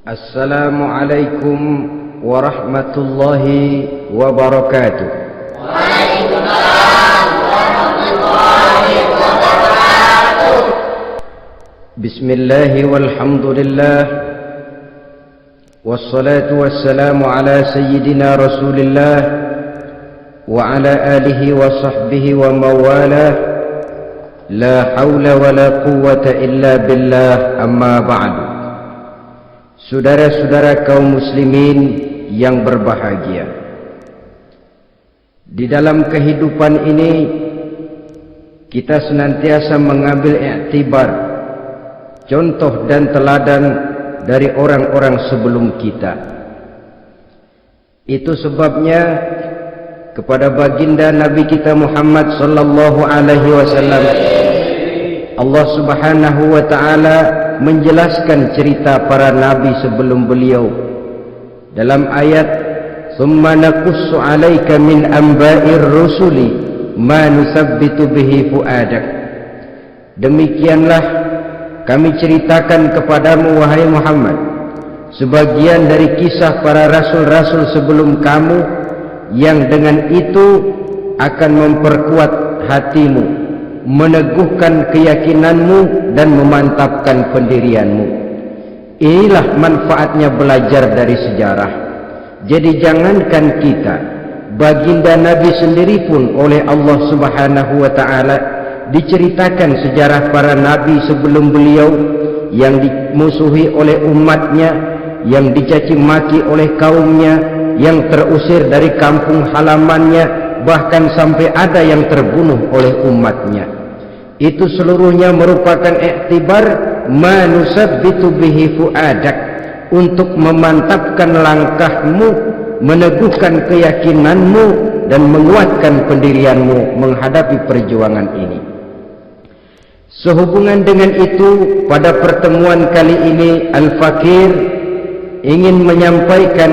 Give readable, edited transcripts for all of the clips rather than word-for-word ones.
Assalamualaikum warahmatullahi wabarakatuh. Waalaikumsalam warahmatullahi wabarakatuh. Bismillahi walhamdulillah, wassalatu wassalamu ala sayyidina rasulillah wa ala alihi wa sahbihi wa mawalah. La hawla wa la quwwata illa billah, amma ba'du. Saudara-saudara kaum muslimin yang berbahagia, di dalam kehidupan ini kita senantiasa mengambil iktibar, contoh dan teladan dari orang-orang sebelum kita. Itu sebabnya kepada baginda Nabi kita Muhammad sallallahu alaihi wasallam Allah Subhanahu wa taala menjelaskan cerita para nabi sebelum beliau dalam ayat "Tsumma naqussu 'alaika min anba'ir rusuli ma nusabbitu bihi fu'adak." Demikianlah kami ceritakan kepadamu wahai Muhammad sebagian dari kisah para rasul-rasul sebelum kamu yang dengan itu akan memperkuat hatimu, meneguhkan keyakinanmu dan memantapkan pendirianmu. Inilah manfaatnya belajar dari sejarah. Jadi jangankan kita, baginda Nabi sendiri pun oleh Allah Subhanahu wa taala diceritakan sejarah para nabi sebelum beliau yang dimusuhi oleh umatnya, yang dicaci maki oleh kaumnya, yang terusir dari kampung halamannya, bahkan sampai ada yang terbunuh oleh umatnya. Itu seluruhnya merupakan iktibar manusabbitu bihi fu'adak, untuk memantapkan langkahmu, meneguhkan keyakinanmu dan menguatkan pendirianmu menghadapi perjuangan ini. Sehubungan dengan itu, pada pertemuan kali ini Al-Fakir ingin menyampaikan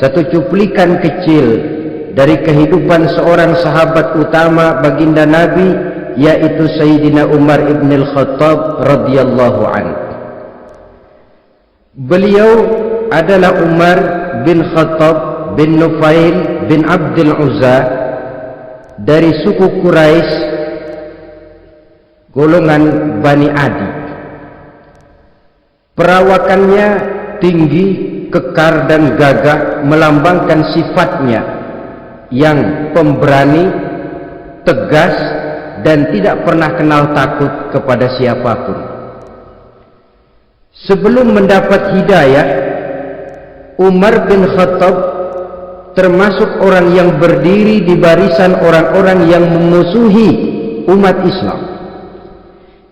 satu cuplikan kecil dari kehidupan seorang sahabat utama baginda Nabi, yaitu Sayyidina Umar ibn al-Khattab radhiyallahu anhu. Beliau adalah Umar bin Khattab bin Nufail bin Abdul Uzza dari suku Quraisy golongan Bani Adi. Perawakannya tinggi, kekar dan gagah, melambangkan sifatnya yang pemberani, tegas, dan tidak pernah kenal takut kepada siapapun. Sebelum mendapat hidayah, Umar bin Khattab termasuk orang yang berdiri di barisan orang-orang yang memusuhi umat Islam.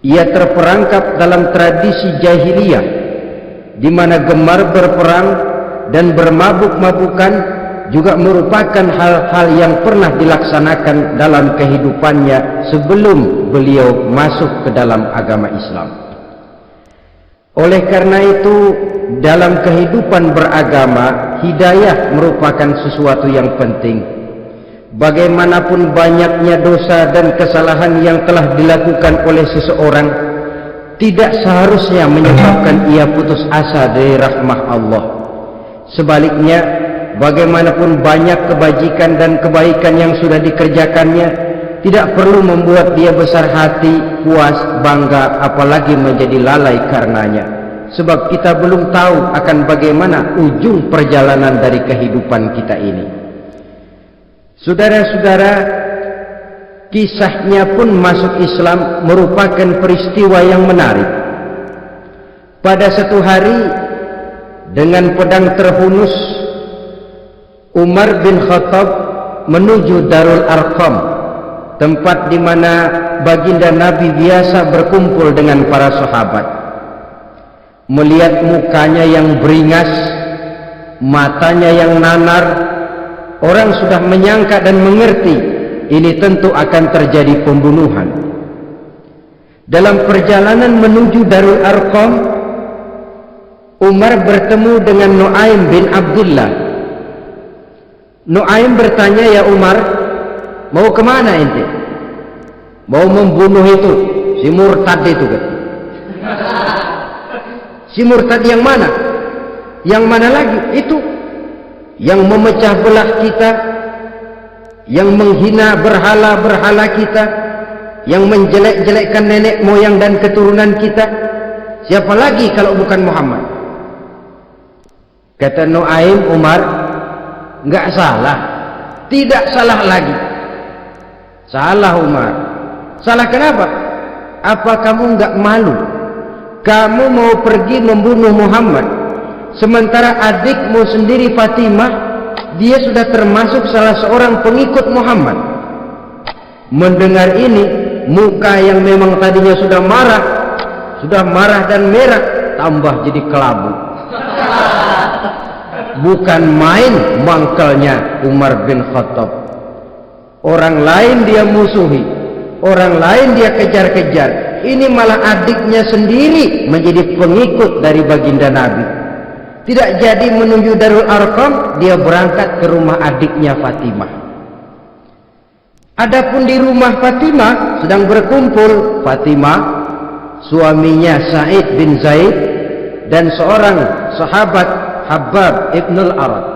Ia terperangkap dalam tradisi jahiliyah, di mana gemar berperang dan bermabuk-mabukan juga merupakan hal-hal yang pernah dilaksanakan dalam kehidupannya sebelum beliau masuk ke dalam agama Islam. Oleh karena itu, dalam kehidupan beragama, hidayah merupakan sesuatu yang penting. Bagaimanapun banyaknya dosa dan kesalahan yang telah dilakukan oleh seseorang, tidak seharusnya menyebabkan ia putus asa dari rahmah Allah. Sebaliknya, bagaimanapun banyak kebajikan dan kebaikan yang sudah dikerjakannya, tidak perlu membuat dia besar hati, puas, bangga, apalagi menjadi lalai karenanya. Sebab kita belum tahu akan bagaimana ujung perjalanan dari kehidupan kita ini. Saudara-saudara, kisahnya pun masuk Islam merupakan peristiwa yang menarik. Pada satu hari, dengan pedang terhunus, Umar bin Khattab menuju Darul Arqam tempat di mana baginda Nabi biasa berkumpul dengan para sahabat. Melihat mukanya yang beringas, matanya yang nanar, orang sudah menyangka dan mengerti ini tentu akan terjadi pembunuhan. Dalam perjalanan menuju Darul Arqam, Umar bertemu dengan Nu'aim bin Abdullah. Nu'aim bertanya, "Ya Umar, mau kemana ente?" "Mau membunuh itu, si murtad itu kan." "Si murtad yang mana?" "Yang mana lagi? Itu yang memecah belah kita, yang menghina berhala-berhala kita, yang menjelek-jelekkan nenek moyang dan keturunan kita. Siapa lagi kalau bukan Muhammad?" Kata Nu'aim, "Umar, enggak salah, tidak salah lagi." "Salah Umar." "Salah kenapa? Apa kamu enggak malu? Kamu mau pergi membunuh Muhammad, sementara adikmu sendiri Fatimah, dia sudah termasuk salah seorang pengikut Muhammad." Mendengar ini, muka yang memang tadinya sudah marah dan merah, tambah jadi kelabu. Bukan main mangkalnya Umar bin Khattab. Orang lain dia musuhi, orang lain dia kejar-kejar, ini malah adiknya sendiri menjadi pengikut dari baginda Nabi. Tidak jadi menuju Darul Arqam, dia berangkat ke rumah adiknya Fatimah. Adapun di rumah Fatimah sedang berkumpul Fatimah, suaminya Sa'id bin Zaid, dan seorang sahabat Habbab ibnul Arad.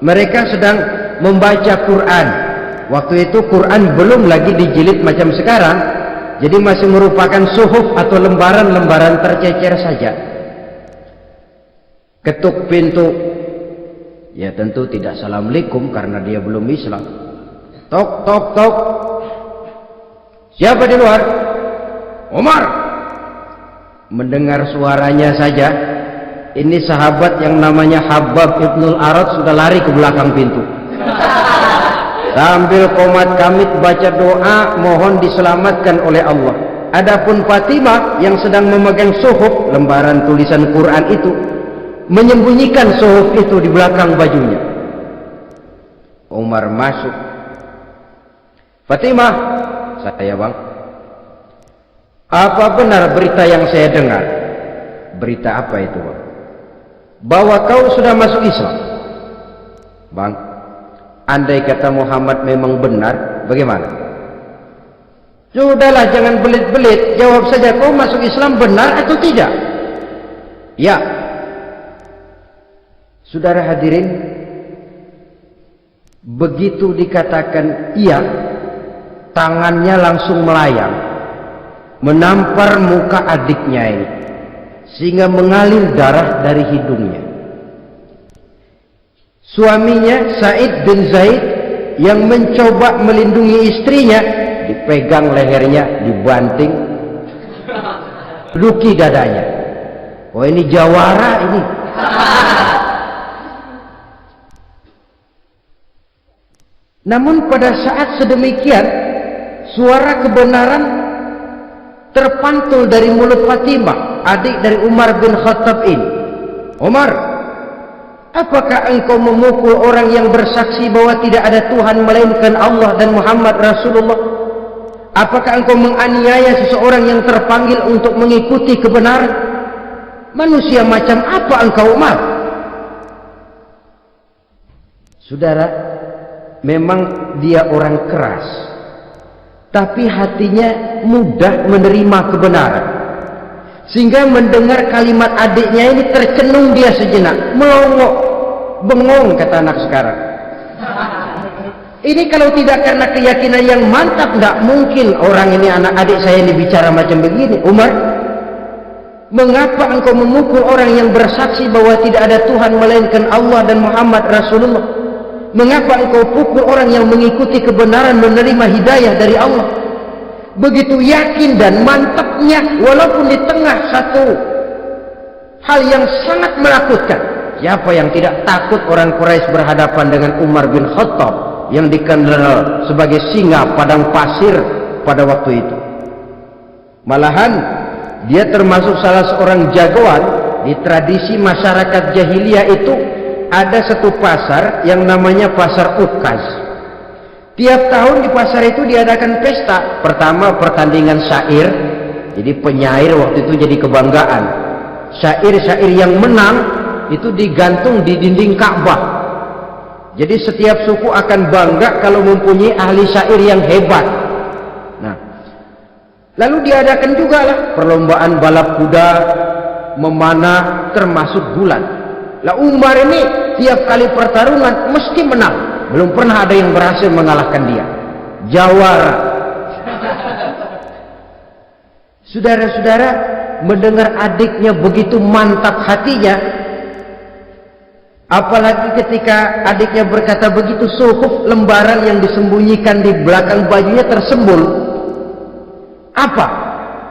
Mereka sedang membaca Quran. Waktu itu Quran belum lagi dijilid macam sekarang, jadi masih merupakan suhuf atau lembaran-lembaran tercecer saja. Ketuk pintu, ya tentu tidak assalamualaikum karena dia belum Islam. Tok tok tok. "Siapa di luar?" "Umar." Mendengar suaranya saja, ini sahabat yang namanya Habbab ibnul Arad sudah lari ke belakang pintu. Sambil qomat kamit baca doa mohon diselamatkan oleh Allah. Adapun Fatimah yang sedang memegang suhuf, lembaran tulisan Quran itu, menyembunyikan suhuf itu di belakang bajunya. Umar masuk. "Fatimah." "Saya bang." "Apa benar berita yang saya dengar?" "Berita apa itu bang?" "Bahwa kau sudah masuk Islam." "Bang, andai kata Muhammad memang benar, bagaimana?" "Sudahlah, jangan belit-belit, jawab saja, kau masuk Islam benar atau tidak?" "Ya." Saudara hadirin, begitu dikatakan iya, tangannya langsung melayang, menampar muka adiknya ini, sehingga mengalir darah dari hidungnya. Suaminya Sa'id bin Zaid yang mencoba melindungi istrinya, dipegang lehernya, dibanting, luki dadanya. Oh, ini jawara ini. Namun pada saat sedemikian, suara kebenaran terpantul dari mulut Fatimah, adik dari Umar bin Khattab ini. "Umar, apakah engkau memukul orang yang bersaksi bahwa tidak ada Tuhan melainkan Allah dan Muhammad Rasulullah? Apakah engkau menganiaya seseorang yang terpanggil untuk mengikuti kebenaran? Manusia macam apa engkau, Umar?" Saudara, memang dia orang keras, tapi hatinya mudah menerima kebenaran, sehingga mendengar kalimat adiknya ini tercenung dia sejenak, melongo, bengong kata anak sekarang. Ini kalau tidak karena keyakinan yang mantap, tidak mungkin orang ini, anak adik saya ini bicara macam begini. "Umar, mengapa engkau memukul orang yang bersaksi bahwa tidak ada Tuhan melainkan Allah dan Muhammad Rasulullah? Mengapa engkau pukul orang yang mengikuti kebenaran, menerima hidayah dari Allah?" Begitu yakin dan mantapnya, walaupun di tengah satu hal yang sangat menakutkan. Siapa yang tidak takut orang Quraisy berhadapan dengan Umar bin Khattab? yang dikenal sebagai singa padang pasir pada waktu itu. Malahan dia termasuk salah seorang jagoan di tradisi masyarakat jahiliyah. Itu ada satu pasar yang namanya pasar Ukaz. Tiap tahun di pasar itu diadakan pesta. Pertama pertandingan syair, jadi penyair waktu itu jadi kebanggaan. Syair-syair yang menang itu digantung di dinding Ka'bah. Jadi setiap suku akan bangga kalau mempunyai ahli syair yang hebat. Nah, lalu diadakan juga lah perlombaan balap kuda, memanah, termasuk gulat. Lah Umar ini tiap kali pertarungan mesti menang. Belum pernah ada yang berhasil mengalahkan dia. Jawara. Saudara-saudara, mendengar adiknya begitu mantap hatinya, apalagi ketika adiknya berkata begitu, suhuf, lembaran yang disembunyikan di belakang bajunya tersembul. Apa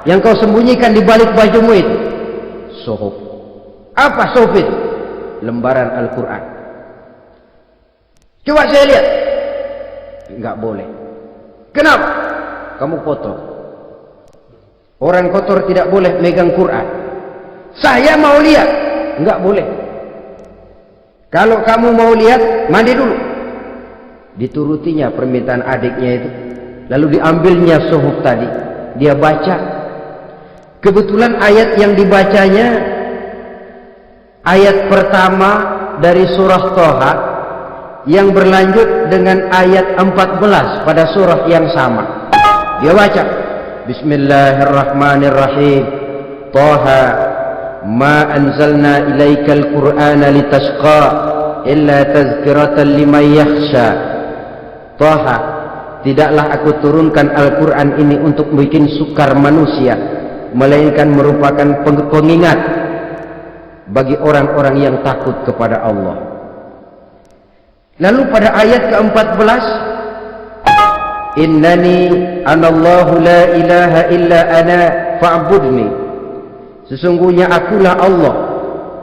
yang kau sembunyikan di balik bajumu itu? Suhuf. Apa suhuf itu? Lembaran Al-Quran. Coba saya lihat. Enggak boleh. Kenapa? Kamu kotor. Orang kotor tidak boleh megang Quran. Saya mau lihat. Enggak boleh. Kalau kamu mau lihat, mandi dulu. Diturutinya permintaan adiknya itu. Lalu diambilnya suhuf tadi. Dia baca. Kebetulan ayat yang dibacanya ayat pertama dari surah Toha yang berlanjut dengan ayat 14 pada surah yang sama. Dia baca, Bismillahirrahmanirrahim. Toha ma anzalna ilaikal qur'ana litashqa illa tazkiratan liman yakhsha. Toha, tidaklah aku turunkan Al-Quran ini untuk bikin sukar manusia, melainkan merupakan pengingat bagi orang-orang yang takut kepada Allah. Lalu pada ayat ke-14, Innani anallahu la ilaha illa ana fa'budni. Sesungguhnya akulah Allah,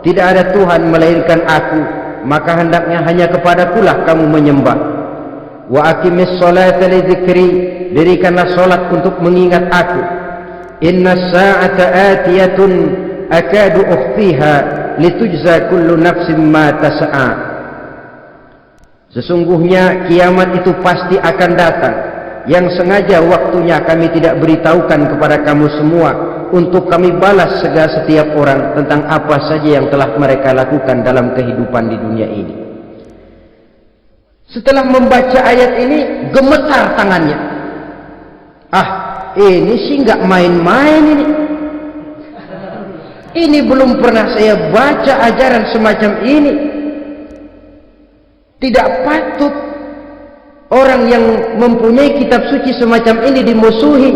tidak ada Tuhan melainkan aku, maka hendaknya hanya kepadakulah kamu menyembah. Wa aqimis sholata li dzikri, dirikanlah salat untuk mengingat aku. Inna sa'ata atiyatun akadu ukhfiha litujza kullu nafsin ma tas'a. Sesungguhnya kiamat itu pasti akan datang, yang sengaja waktunya kami tidak beritahukan kepada kamu semua, untuk kami balas segala setiap orang tentang apa saja yang telah mereka lakukan dalam kehidupan di dunia ini. Setelah membaca ayat ini, gemetar tangannya. Ah, ini sih nggak main-main ini. Ini belum pernah saya baca ajaran semacam ini. Tidak patut orang yang mempunyai kitab suci semacam ini dimusuhi.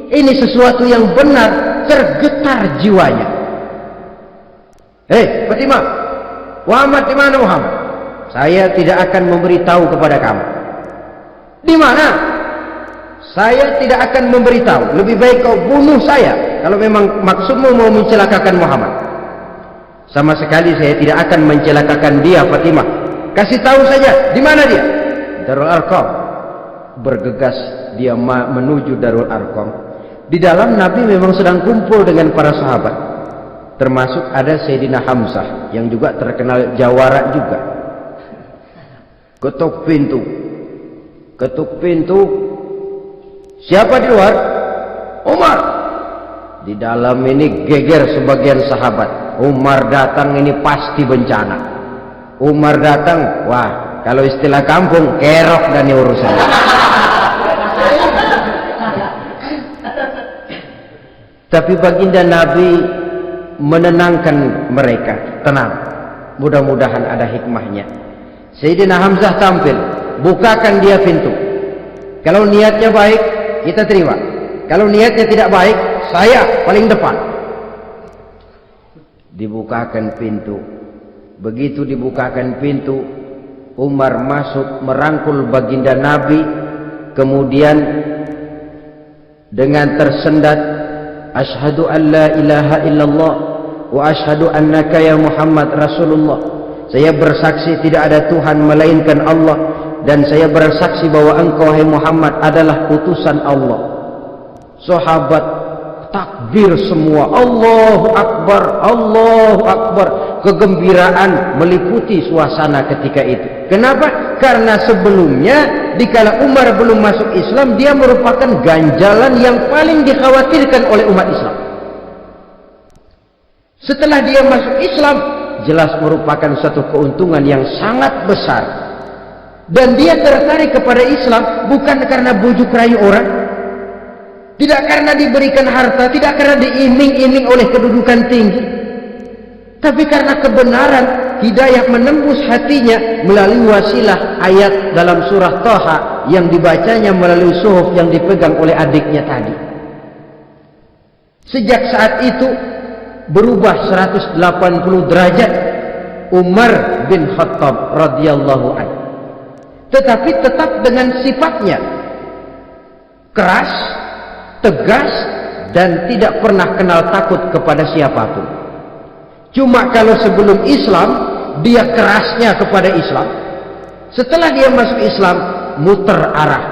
Ini sesuatu yang benar, tergetar jiwanya. Hei, Fatimah, Muhammad di mana Muhammad? Saya tidak akan memberitahu kepada kamu. Di mana? Saya tidak akan memberitahu. Lebih baik kau bunuh saya kalau memang maksudmu mau mencelakakan Muhammad. Sama sekali saya tidak akan mencelakakan dia, Fatimah. Kasih tahu saja, di mana dia? Darul Arqam. Bergegas dia menuju Darul Arqam. Di dalam Nabi memang sedang kumpul dengan para sahabat, termasuk ada Sayyidina Hamzah yang juga terkenal jawara juga. Ketuk pintu. Ketuk pintu. Siapa di luar? Umar. Di dalam ini geger sebagian sahabat. Umar datang ini pasti bencana. Umar datang, wah, kalau istilah kampung, kerok dan urusan. Tapi baginda Nabi menenangkan mereka. Tenang, mudah-mudahan ada hikmahnya. Sayyidina Hamzah tampil, bukakan dia pintu. Kalau niatnya baik, kita terima. Kalau niatnya tidak baik, saya paling depan. Dibukakan pintu. Begitu dibukakan pintu, Umar masuk merangkul baginda Nabi, kemudian dengan tersendat, Ashhadu an la ilaha illallah wa ashhadu annaka ya Muhammad Rasulullah. Saya bersaksi tidak ada Tuhan melainkan Allah, dan saya bersaksi bahwa engkau hai Muhammad adalah utusan Allah. Sahabat takbir semua, Allahu Akbar, Allahu Akbar. Kegembiraan meliputi suasana ketika itu. Kenapa? Karena sebelumnya dikala Umar belum masuk Islam, dia merupakan ganjalan yang paling dikhawatirkan oleh umat Islam. Setelah dia masuk Islam, jelas merupakan satu keuntungan yang sangat besar. Dan dia tertarik kepada Islam bukan karena bujuk rayu orang, tidak karena diberikan harta, tidak karena diiming-iming oleh kedudukan tinggi, tapi karena kebenaran. Hidayah menembus hatinya melalui wasilah ayat dalam surah Thaha yang dibacanya melalui suhuf yang dipegang oleh adiknya tadi. Sejak saat itu berubah 180 derajat Umar bin Khattab radhiyallahu anhu. Tetapi tetap dengan sifatnya keras, tegas, dan tidak pernah kenal takut kepada siapapun. Cuma kalau sebelum Islam dia kerasnya kepada Islam, setelah dia masuk Islam muter arah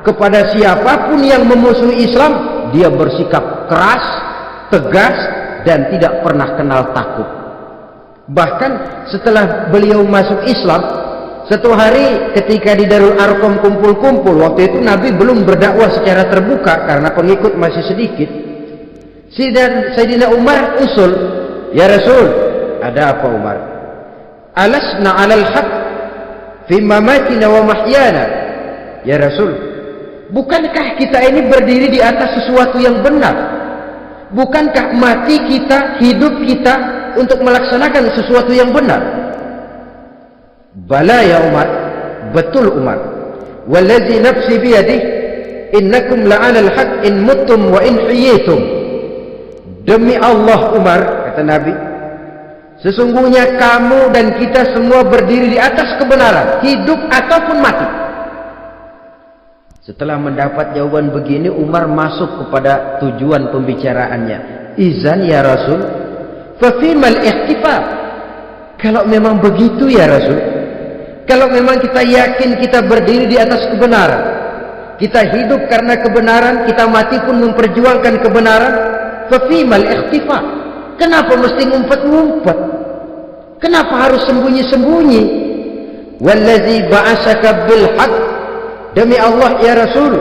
kepada siapapun yang memusuhi Islam, dia bersikap keras, tegas, dan tidak pernah kenal takut. Bahkan setelah beliau masuk Islam, satu hari ketika di Darul Arqam kumpul-kumpul, waktu itu Nabi belum berdakwah secara terbuka karena pengikut masih sedikit. Sayyidina Umar usul, ya Rasul, ada apa Umar? Alasna alal haq fi mamatina wa mahyana. Ya Rasul, bukankah kita ini berdiri di atas sesuatu yang benar? Bukankah mati kita, hidup kita untuk melaksanakan sesuatu yang benar? Bala ya Umar, betul Umar. Wallazi nafsi biyadih, innakum la'alal haq in muttum wa in hiyitum. Demi Allah Umar, kata Nabi, sesungguhnya kamu dan kita semua berdiri di atas kebenaran, hidup ataupun mati. Setelah mendapat jawaban begini, Umar masuk kepada tujuan pembicaraannya. Izan ya Rasul, fafimal ikhtifar. Kalau memang begitu ya Rasul, kalau memang kita yakin kita berdiri di atas kebenaran, kita hidup karena kebenaran, kita mati pun memperjuangkan kebenaran, fafimal ikhtifar. Kenapa mesti ngumpet-ngumpet? Kenapa harus sembunyi-sembunyi? Wallazi ba'asaka bil haqq, demi Allah ya Rasul,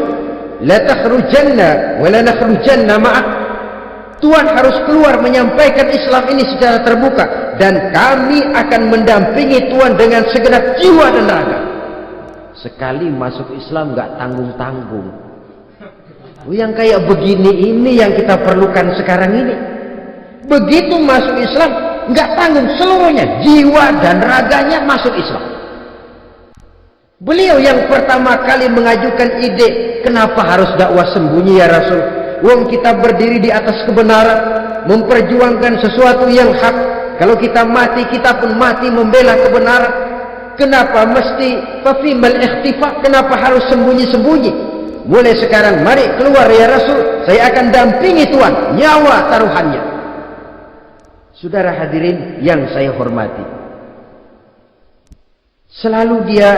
la takhrujanna wa la nakhrujanna ma'ak. Tuhan harus keluar menyampaikan Islam ini secara terbuka, dan kami akan mendampingi Tuhan dengan segenap jiwa dan raga. Sekali masuk Islam gak tanggung-tanggung. Yang kayak begini ini yang kita perlukan sekarang ini. Begitu masuk Islam nggak tanggung, seluruhnya jiwa dan raganya masuk Islam. Beliau yang pertama kali mengajukan ide, kenapa harus dakwah sembunyi ya Rasul? Wong kita berdiri di atas kebenaran, memperjuangkan sesuatu yang hak. Kalau kita mati, kita pun mati membela kebenaran. Kenapa mesti fafimal ikhtifa? Kenapa harus sembunyi-sembunyi? Mulai sekarang mari keluar ya Rasul, saya akan dampingi Tuhan, nyawa taruhannya. Saudara hadirin yang saya hormati, selalu dia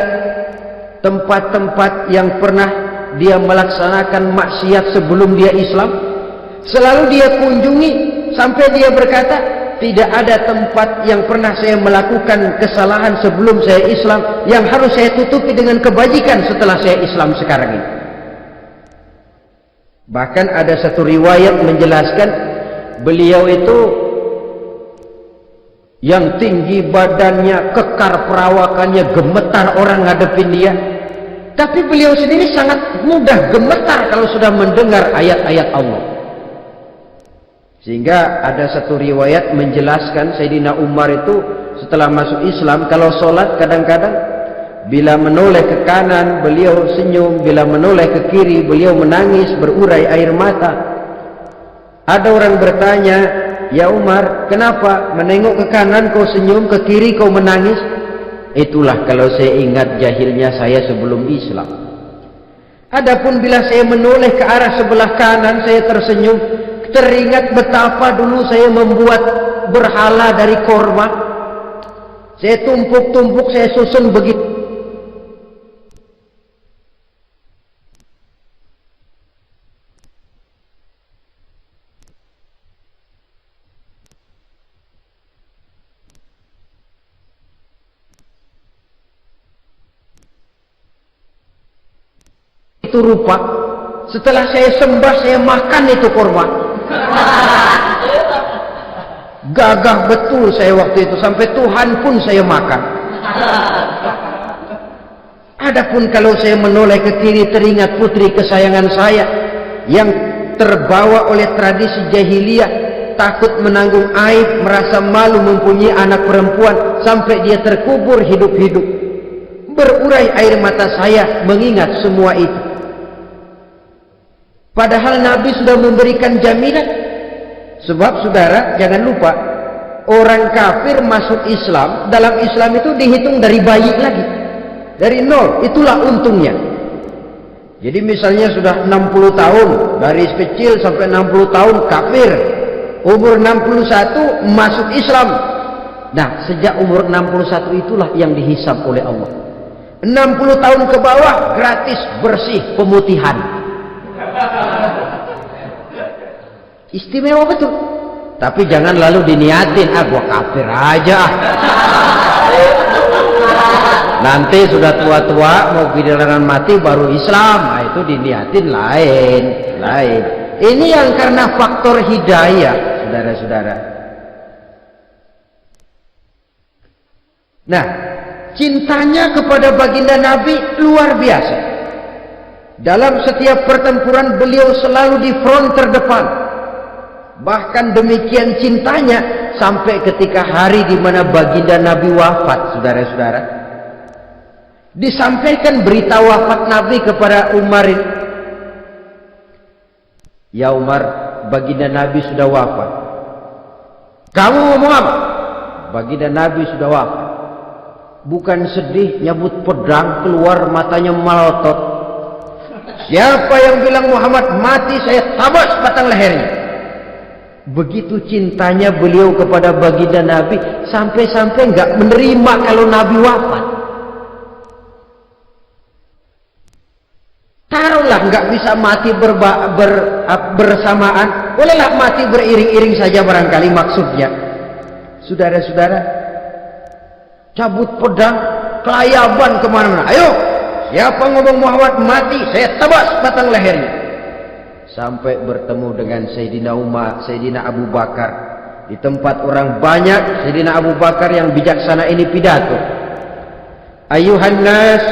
tempat-tempat yang pernah dia melaksanakan maksiat sebelum dia Islam, selalu dia kunjungi sampai dia berkata, tidak ada tempat yang pernah saya melakukan kesalahan sebelum saya Islam yang harus saya tutupi dengan kebajikan setelah saya Islam sekarang ini. Bahkan ada satu riwayat menjelaskan beliau itu yang tinggi badannya, kekar perawakannya, gemetar orang ngadepin dia. Tapi beliau sendiri sangat mudah gemetar kalau sudah mendengar ayat-ayat Allah. Sehingga ada satu riwayat menjelaskan Sayyidina Umar itu setelah masuk Islam, kalau sholat kadang-kadang bila menoleh ke kanan beliau senyum, bila menoleh ke kiri beliau menangis berurai air mata. Ada orang bertanya, ya Umar, kenapa menengok ke kanan kau senyum, ke kiri kau menangis? Itulah kalau saya ingat jahilnya saya sebelum Islam. Adapun bila saya menoleh ke arah sebelah kanan saya tersenyum, teringat betapa dulu saya membuat berhala dari korma. Saya tumpuk-tumpuk, saya susun begitu. itu rupa. Setelah saya sembah, saya makan itu korma. Gagah betul saya waktu itu, sampai Tuhan pun saya makan. Adapun kalau saya menoleh ke kiri, teringat putri kesayangan saya yang terbawa oleh tradisi jahiliyah, takut menanggung aib, merasa malu mempunyai anak perempuan, sampai dia terkubur hidup-hidup. Berurai air mata saya mengingat semua itu. Padahal Nabi sudah memberikan jaminan. Sebab saudara jangan lupa, orang kafir masuk Islam, dalam Islam itu dihitung dari bayi lagi, dari nol. Itulah untungnya. Jadi misalnya sudah 60 tahun, dari kecil sampai 60 tahun kafir, umur 61 masuk Islam. Nah, sejak umur 61 itulah yang dihisab oleh Allah. 60 tahun ke bawah gratis bersih pemutihan. Istimewa betul. Tapi jangan lalu diniatin, gua kafir aja. Nanti sudah tua-tua mau giliran mati baru Islam. Nah, itu diniatin lain. Ini yang karena faktor hidayah, saudara-saudara. Nah, cintanya kepada baginda Nabi luar biasa. Dalam setiap pertempuran beliau selalu di front terdepan. Bahkan demikian cintanya sampai ketika hari di mana baginda Nabi wafat, saudara-saudara. Disampaikan berita wafat Nabi kepada Umar. Ya Umar, baginda Nabi sudah wafat. Kamu ngomong apa? Baginda Nabi sudah wafat. Bukan sedih, nyabut pedang, keluar matanya melotot. Siapa yang bilang Muhammad mati, saya tabas batang lehernya. Begitu cintanya beliau kepada baginda Nabi, sampai-sampai nggak menerima kalau Nabi wafat. Taruhlah nggak bisa mati bersamaan, bolehlah mati beriring-iring saja barangkali maksudnya. Saudara-saudara, cabut pedang, kelayaban kemana-mana. Ayo, siapa ngomong Muhammad mati, saya tebas batang lehernya. Sampai bertemu dengan Sayyidina Umar, Sayyidina Abu Bakar. Di tempat orang banyak, Sayyidina Abu Bakar yang bijaksana ini pidato. Ayuhan nas,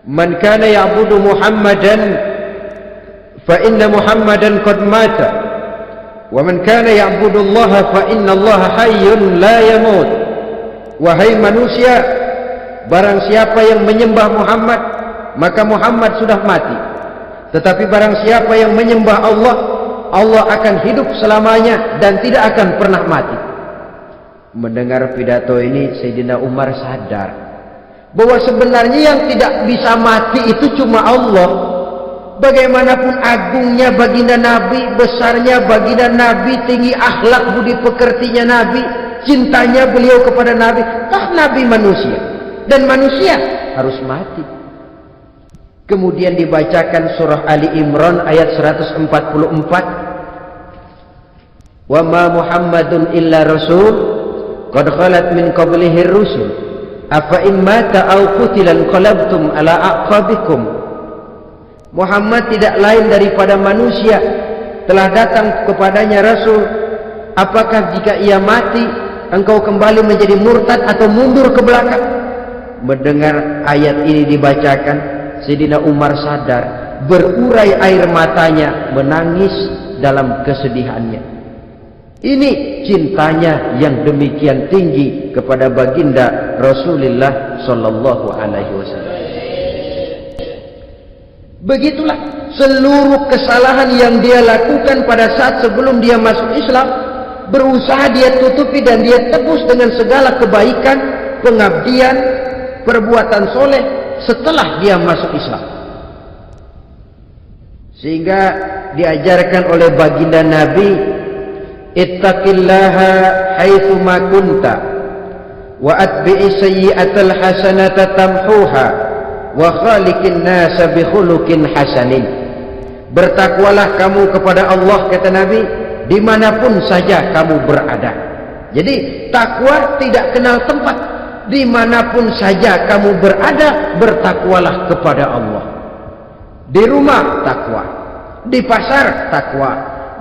man kana ya'budu Muhammadan fa inna Muhammadan qad mata. Wa man kana ya'budu Allah fa inna Allah hayyun la yamut. Wahai manusia, barang siapa yang menyembah Muhammad, maka Muhammad sudah mati. Tetapi barang siapa yang menyembah Allah, Allah akan hidup selamanya dan tidak akan pernah mati. Mendengar pidato ini, Sayyidina Umar sadar bahwa sebenarnya yang tidak bisa mati itu cuma Allah. Bagaimanapun agungnya baginda Nabi, besarnya baginda Nabi, tinggi akhlak budi pekertinya Nabi, cintanya beliau kepada Nabi, toh Nabi manusia dan manusia harus mati. Kemudian dibacakan surah Ali Imran ayat 144. Wa ma Muhammadun illa rasul qad khalat min qablihi rusul afa in mata aw qutila qalabtum ala aqabikum. Muhammad tidak lain daripada manusia, telah datang kepadanya rasul. Apakah jika ia mati engkau kembali menjadi murtad atau mundur ke belakang? Mendengar ayat ini dibacakan, Sayyidina Umar sadar, berurai air matanya, menangis dalam kesedihannya. Ini cintanya yang demikian tinggi kepada baginda Rasulullah sallallahu alaihi wasallam. Begitulah seluruh kesalahan yang dia lakukan pada saat sebelum dia masuk Islam, berusaha dia tutupi dan dia tebus dengan segala kebaikan, pengabdian, perbuatan soleh setelah dia masuk Islam. Sehingga diajarkan oleh baginda Nabi, ittaqillaha haitsu ma kunta wa atbi'is sayyi'atal hasanata tamhuha wa khaliqin nasa bi khuluqin hasanin. Bertakwalah kamu kepada Allah, kata Nabi, dimanapun saja kamu berada. Jadi takwa tidak kenal tempat. Dimanapun saja kamu berada, bertakwalah kepada Allah. Di rumah takwa, di pasar takwa,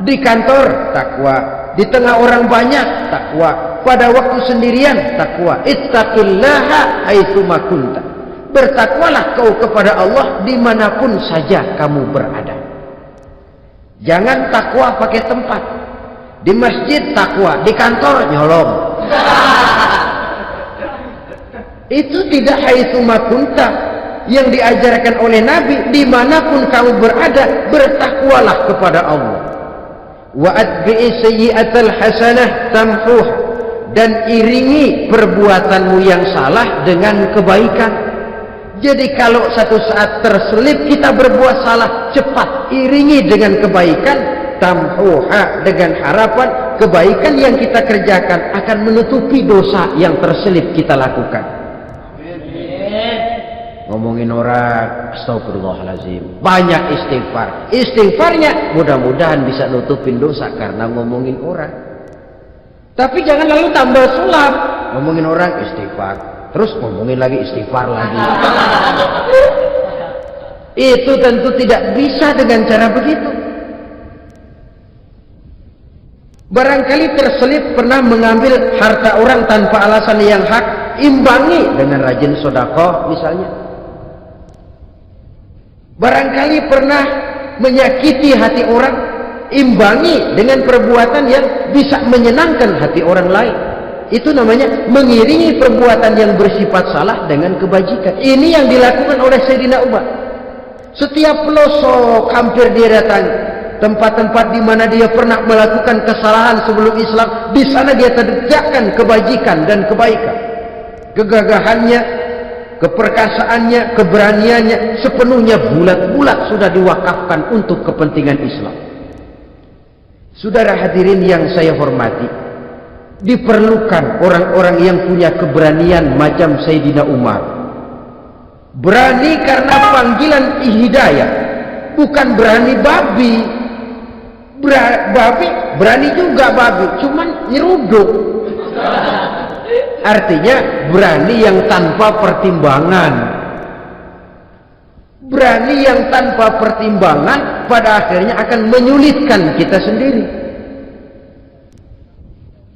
di kantor takwa, di tengah orang banyak takwa, pada waktu sendirian takwa. Ittaqillaha haitsuma kunta. Bertakwalah kau kepada Allah dimanapun saja kamu berada. Jangan takwa pakai tempat. Di masjid takwa, di kantor nyolong. Itu tidak haitsuma kunta. Yang diajarkan oleh Nabi, dimanapun kamu berada, bertakwalah kepada Allah. Wa atbi'i sayyi'atal hasanah tamhuha. Dan iringi perbuatanmu yang salah dengan kebaikan. Jadi kalau satu saat terselip kita berbuat salah, cepat iringi dengan kebaikan. Tamhuha, dengan harapan kebaikan yang kita kerjakan akan menutupi dosa yang terselip kita lakukan. Ngomongin orang, astagfirullahaladzim, banyak istighfar. Istighfarnya mudah-mudahan bisa nutupin dosa karena ngomongin orang. Tapi jangan lalu tambah sulap. Ngomongin orang istighfar, terus ngomongin lagi istighfar lagi. Itu tentu tidak bisa dengan cara begitu. Barangkali terselip pernah mengambil harta orang tanpa alasan yang hak, imbangi dengan rajin sedekah misalnya. Barangkali pernah menyakiti hati orang, imbangi dengan perbuatan yang bisa menyenangkan hati orang lain. Itu namanya mengiringi perbuatan yang bersifat salah dengan kebajikan. Ini yang dilakukan oleh Sayyidina Umar. Setiap pelosok hampir dia datangi, tempat-tempat di mana dia pernah melakukan kesalahan sebelum Islam, di sana dia tegakkan kebajikan dan kebaikan. Kegagahannya, keperkasaannya, keberaniannya sepenuhnya bulat-bulat sudah diwakafkan untuk kepentingan Islam. Saudara hadirin yang saya hormati, diperlukan orang-orang yang punya keberanian macam Sayyidina Umar. Berani karena panggilan hidayah, bukan berani babi. Babi berani juga babi, cuman nyeruduk. Artinya berani yang tanpa pertimbangan. Berani yang tanpa pertimbangan pada akhirnya akan menyulitkan kita sendiri.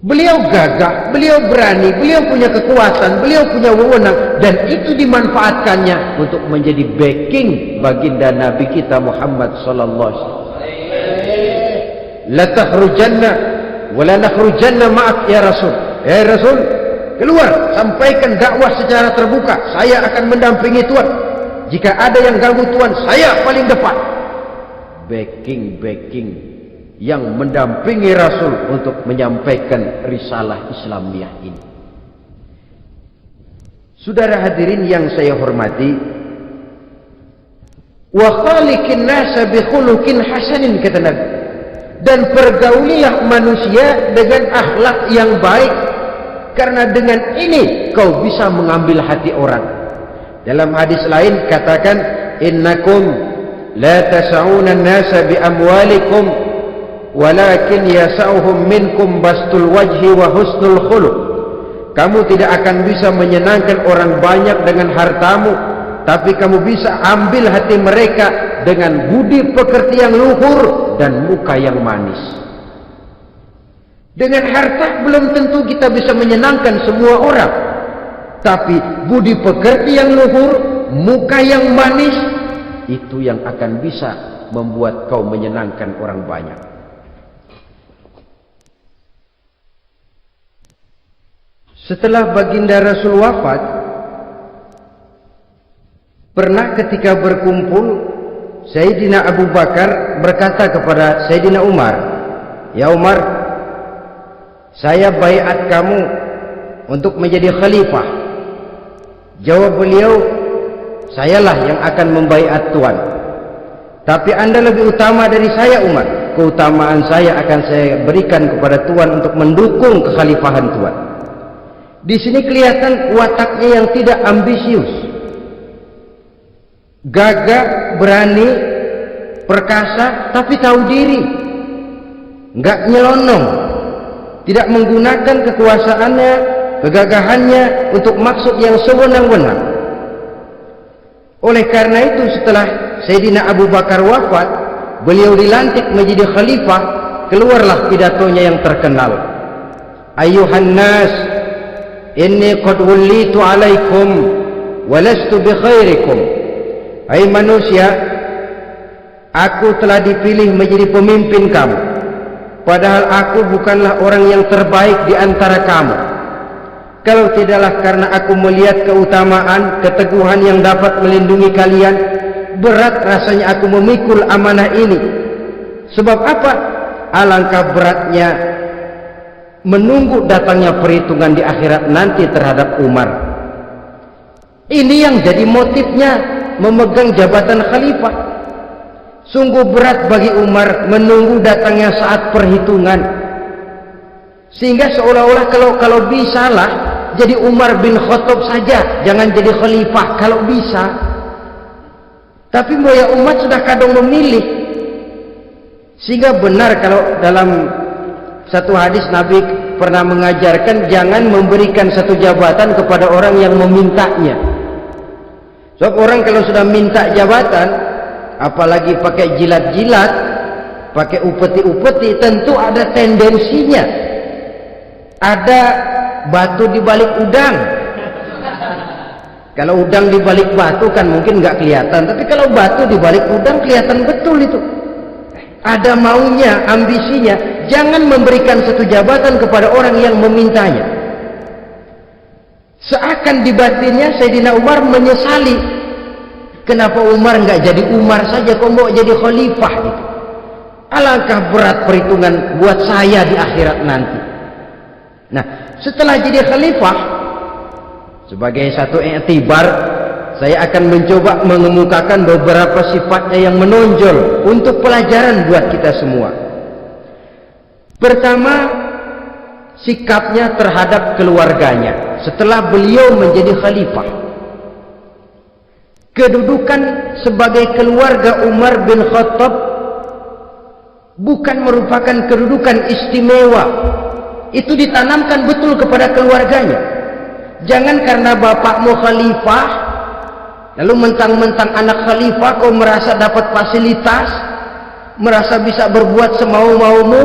Beliau gagah, beliau berani, beliau punya kekuatan, beliau punya wewenang, dan itu dimanfaatkannya untuk menjadi backing baginda Nabi kita Muhammad sallallahu alaihi wasallam. La takhrujanna wa la nakhrujanna ma'ak ya Rasul. Ya Rasul, keluar, sampaikan dakwah secara terbuka. Saya akan mendampingi Tuhan. Jika ada yang ganggu Tuhan, saya paling depan. Backing yang mendampingi Rasul untuk menyampaikan risalah Islamiyah ini. Saudara hadirin yang saya hormati, wa khaliqin nasa bi khuluqin hasanin, kata Nabi. Dan pergaulilah manusia dengan akhlak yang baik, karena dengan ini kau bisa mengambil hati orang. Dalam hadis lain katakan, innakum la tas'una an-nasa bi amwalikum walakin yas'uhum minkum bastul wajhi wa husnul khuluq. Kamu tidak akan bisa menyenangkan orang banyak dengan hartamu, tapi kamu bisa ambil hati mereka dengan budi pekerti yang luhur dan muka yang manis. Dengan harta belum tentu kita bisa menyenangkan semua orang, tapi budi pekerti yang luhur, muka yang manis, itu yang akan bisa membuat kau menyenangkan orang banyak. Setelah baginda Rasul wafat, pernah ketika berkumpul, Sayyidina Abu Bakar berkata kepada Sayyidina Umar, "Ya Umar, saya baiat kamu untuk menjadi khalifah." Jawab beliau, "Sayalah yang akan membaiat Tuan. Tapi Anda lebih utama dari saya Umar. Keutamaan saya akan saya berikan kepada Tuan untuk mendukung kekhalifahan Tuan." Di sini kelihatan wataknya yang tidak ambisius, gagah, berani, perkasa, tapi tahu diri, nggak nyelonong, tidak menggunakan kekuasaannya, kegagahannya untuk maksud yang sewenang-wenang. Oleh karena itu, setelah Sayyidina Abu Bakar wafat, beliau dilantik menjadi khalifah, keluarlah pidatonya yang terkenal. Ayuhan nas, inni qad wullitu alaikum walastu bi khairikum. Hai manusia, aku telah dipilih menjadi pemimpin kamu, padahal aku bukanlah orang yang terbaik di antara kamu. Kalau tidaklah karena aku melihat keutamaan, keteguhan yang dapat melindungi kalian, berat rasanya aku memikul amanah ini. Sebab apa? Alangkah beratnya menunggu datangnya perhitungan di akhirat nanti terhadap Umar. Ini yang jadi motifnya memegang jabatan khalifah. Sungguh berat bagi Umar menunggu datangnya saat perhitungan, sehingga seolah-olah kalau bisalah jadi Umar bin Khattab saja, jangan jadi khalifah kalau bisa. Tapi moya umat sudah kadang memilih, sehingga benar kalau dalam satu hadis Nabi pernah mengajarkan jangan memberikan satu jabatan kepada orang yang memintanya. Sebab orang kalau sudah minta jabatan, apalagi pakai jilat-jilat, pakai upeti-upeti, tentu ada tendensinya ada batu di balik udang. Kalau udang di balik batu kan mungkin nggak kelihatan, tapi kalau batu di balik udang kelihatan betul itu. Ada maunya, ambisinya. Jangan memberikan satu jabatan kepada orang yang memintanya. Seakan di batinnya Sayyidina Umar menyesali, kenapa Umar nggak jadi Umar saja, kok mau jadi khalifah gitu. Alangkah berat perhitungan buat saya di akhirat nanti. Nah, setelah jadi khalifah, sebagai satu i'tibar, saya akan mencoba mengemukakan beberapa sifatnya yang menonjol untuk pelajaran buat kita semua. Pertama, sikapnya terhadap keluarganya setelah beliau menjadi khalifah. Kedudukan sebagai keluarga Umar bin Khattab bukan merupakan kedudukan istimewa. Itu ditanamkan betul kepada keluarganya. Jangan karena bapakmu khalifah, lalu mentang-mentang anak khalifah kau merasa dapat fasilitas, merasa bisa berbuat semau-maumu.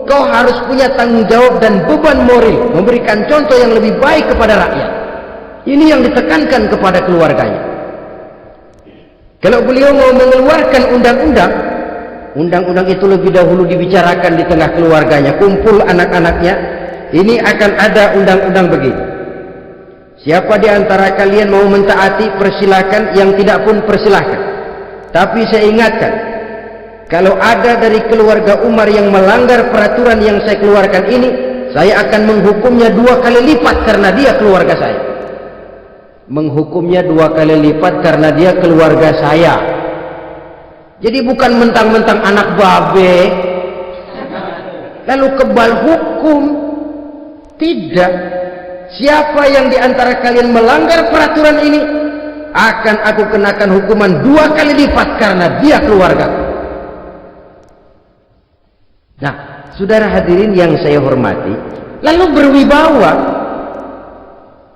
Kau harus punya tanggung jawab dan beban moral, memberikan contoh yang lebih baik kepada rakyat. Ini yang ditekankan kepada keluarganya. Kalau beliau mau mengeluarkan undang-undang, undang-undang itu lebih dahulu dibicarakan di tengah keluarganya, kumpul anak-anaknya. Ini akan ada undang-undang begini. Siapa di antara kalian mau mentaati, persilakan, yang tidak pun persilakan. Tapi saya ingatkan, kalau ada dari keluarga Umar yang melanggar peraturan yang saya keluarkan ini, saya akan menghukumnya 2 kali lipat karena dia keluarga saya. Menghukumnya 2 kali lipat karena dia keluarga saya. Jadi bukan mentang-mentang anak babe lalu kebal hukum. Tidak. Siapa yang di antara kalian melanggar peraturan ini, akan aku kenakan hukuman 2 kali lipat karena dia keluarga. Nah, saudara hadirin yang saya hormati, lalu berwibawa,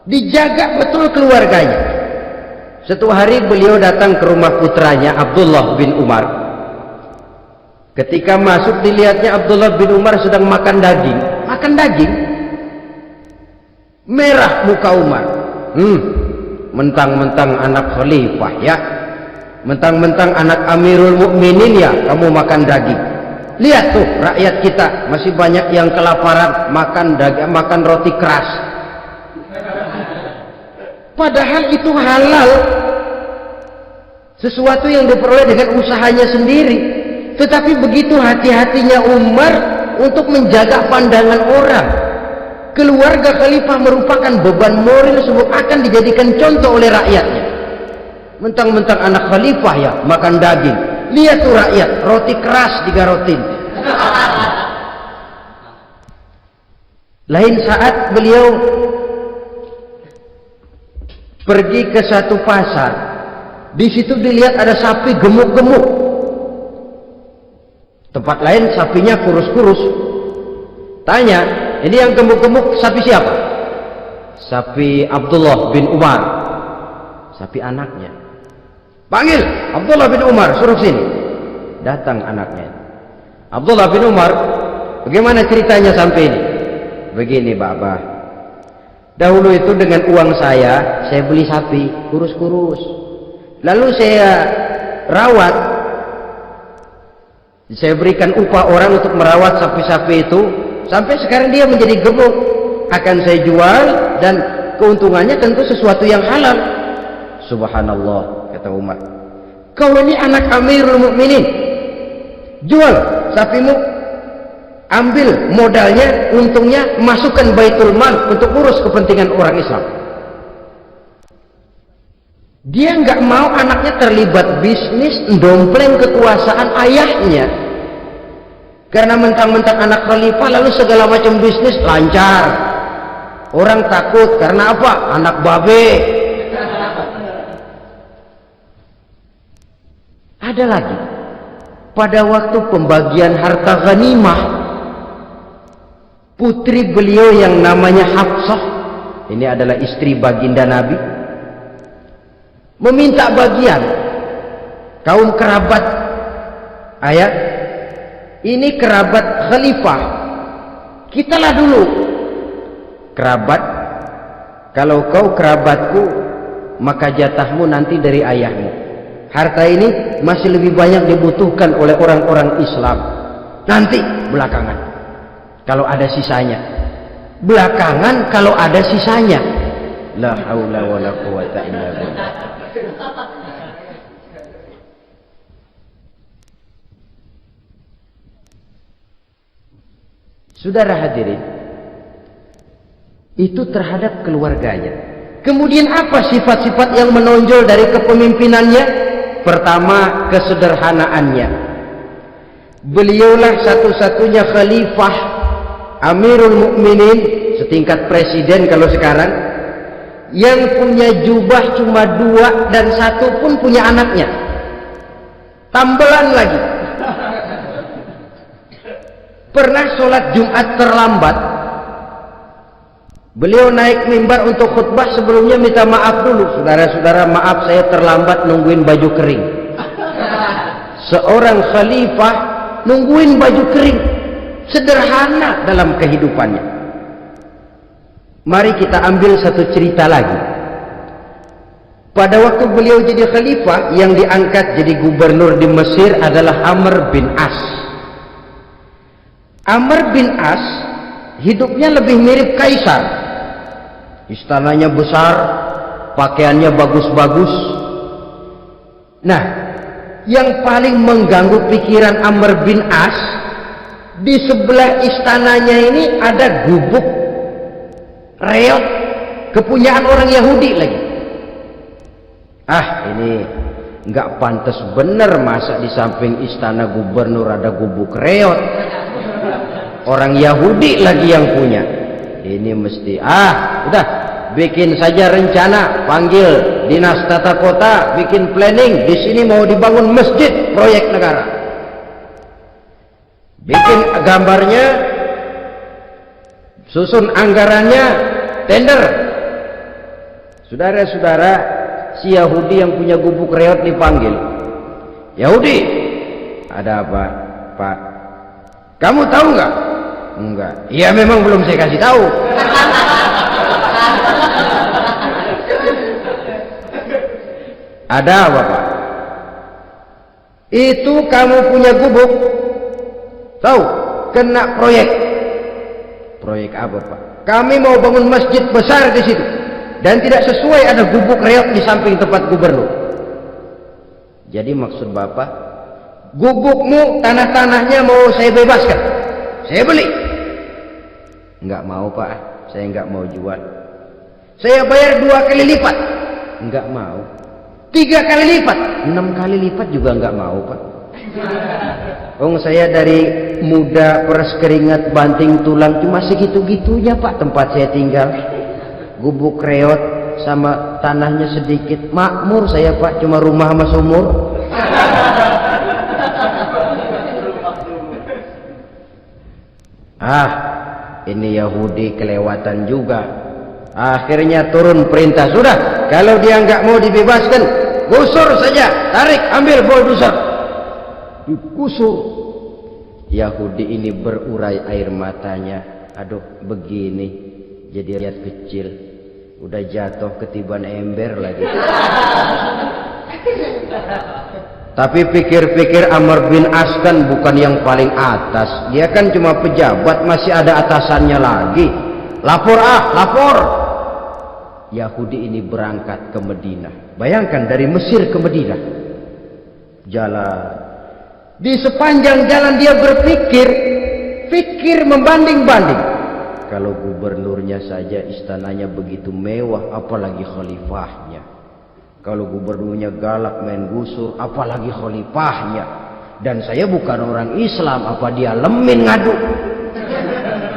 dijaga betul keluarganya. Suatu hari beliau datang ke rumah putranya Abdullah bin Umar. Ketika masuk, dilihatnya Abdullah bin Umar sedang makan daging. Makan daging, merah muka Umar. Mentang-mentang anak khalifah ya, mentang-mentang anak Amirul Mukminin ya, kamu makan daging. Lihat tuh rakyat kita masih banyak yang kelaparan, makan daging, makan roti keras. Padahal itu halal, sesuatu yang diperoleh dengan usahanya sendiri. Tetapi begitu hati-hatinya Umar untuk menjaga pandangan orang. Keluarga khalifah merupakan beban moral sebab akan dijadikan contoh oleh rakyatnya. Mentang-mentang anak khalifah ya makan daging. Lihat tuh rakyat, roti keras digarotin. Lain saat beliau pergi ke satu pasar. Di situ dilihat ada sapi gemuk-gemuk. Tempat lain sapinya kurus-kurus. Tanya, ini yang gemuk-gemuk sapi siapa? Sapi Abdullah bin Umar, sapi anaknya. Panggil Abdullah bin Umar, suruh sini. Datang anaknya. Abdullah bin Umar, bagaimana ceritanya sampai ini? Begini Bapak, dahulu itu dengan uang saya beli sapi, kurus-kurus. Lalu saya rawat, saya berikan upah orang untuk merawat sapi-sapi itu, sampai sekarang dia menjadi gemuk. Akan saya jual dan keuntungannya tentu sesuatu yang halal. Subhanallah, kata Umar, kau ini anak Amirul Mukminin, jual sapimu, ambil modalnya, untungnya, masukkan baitul mal untuk urus kepentingan orang Islam. Dia nggak mau anaknya terlibat bisnis, dompleng kekuasaan ayahnya. Karena mentang-mentang anak khalifah lalu segala macam bisnis lancar. Orang takut karena apa? Anak babe. Ada lagi, pada waktu pembagian harta ghanimah, putri beliau yang namanya Hafsah, ini adalah istri baginda Nabi, meminta bagian. Kaum kerabat ayah, ini kerabat khalifah, kitalah dulu kerabat. Kalau kau kerabatku, maka jatahmu nanti dari ayahmu. Harta ini masih lebih banyak dibutuhkan oleh orang-orang Islam. Nanti belakangan, kalau ada sisanya. Belakangan kalau ada sisanya. La haula wala quwata illa billah. Saudara hadirin, itu terhadap keluarganya. Kemudian apa sifat-sifat yang menonjol dari kepemimpinannya? Pertama, kesederhanaannya. Beliaulah satu-satunya khalifah, Amirul Mukminin, setingkat presiden kalau sekarang, yang punya jubah cuma 2 dan 1 pun punya anaknya. Tambelan lagi. Pernah sholat Jumat terlambat, beliau naik mimbar untuk khutbah, sebelumnya minta maaf dulu. Saudara-saudara, maaf saya terlambat nungguin baju kering. Seorang khalifah nungguin baju kering, sederhana dalam kehidupannya. Mari kita ambil satu cerita lagi. Pada waktu beliau jadi khalifah, yang diangkat jadi gubernur di Mesir adalah Amr bin As. Amr bin As hidupnya lebih mirip kaisar. Istananya besar, pakaiannya bagus-bagus. Nah, yang paling mengganggu pikiran Amr bin As, di sebelah istananya ini ada gubuk reot kepunyaan orang Yahudi lagi. Ini nggak pantas bener, masa di samping istana gubernur ada gubuk reot, orang Yahudi lagi yang punya. Ini mesti udah bikin saja rencana, panggil dinas tata kota, bikin planning. Di sini mau dibangun masjid, proyek negara. Bikin gambarnya, susun anggarannya, tender. Saudara-saudara, si Yahudi yang punya gubuk reot dipanggil. Yahudi, ada apa, Pak? Kamu tahu nggak? Enggak. Iya, memang belum saya kasih tahu. Ada apa, Pak? Itu kamu punya gubuk, tahu, kena proyek. Proyek apa, Pak? Kami mau bangun masjid besar di situ, dan tidak sesuai ada gubuk reot di samping tempat gubernur. Jadi maksud Bapak, gubukmu, tanah-tanahnya mau saya bebaskan, saya beli. Enggak mau, Pak, saya enggak mau jual. Saya bayar 2 kali lipat. Enggak mau. 3 kali lipat, 6 kali lipat juga enggak mau, Pak. Saya dari muda peres keringat banting tulang cuma segitu-gitunya, Pak, tempat saya tinggal. Gubuk reot sama tanahnya sedikit, makmur saya, Pak, cuma rumah sama sumur. Ini Yahudi kelewatan juga. Akhirnya turun perintah, sudah, kalau dia nggak mau dibebaskan, gusur saja, tarik, ambil bulldozer. Digusur. Yahudi ini berurai air matanya. Aduh, begini jadi rakyat kecil, udah jatuh ketiban ember lagi. Tapi pikir-pikir Amr bin As kan bukan yang paling atas, dia kan cuma pejabat, masih ada atasannya lagi. Lapor lapor. Yahudi ini berangkat ke Madinah. Bayangkan dari Mesir ke Madinah, jalan. Di sepanjang jalan dia berpikir membanding-banding. Kalau gubernurnya saja istananya begitu mewah, apalagi khalifahnya. Kalau gubernurnya galak main gusur, apalagi khalifahnya. Dan saya bukan orang Islam, apa dia lemin ngadu?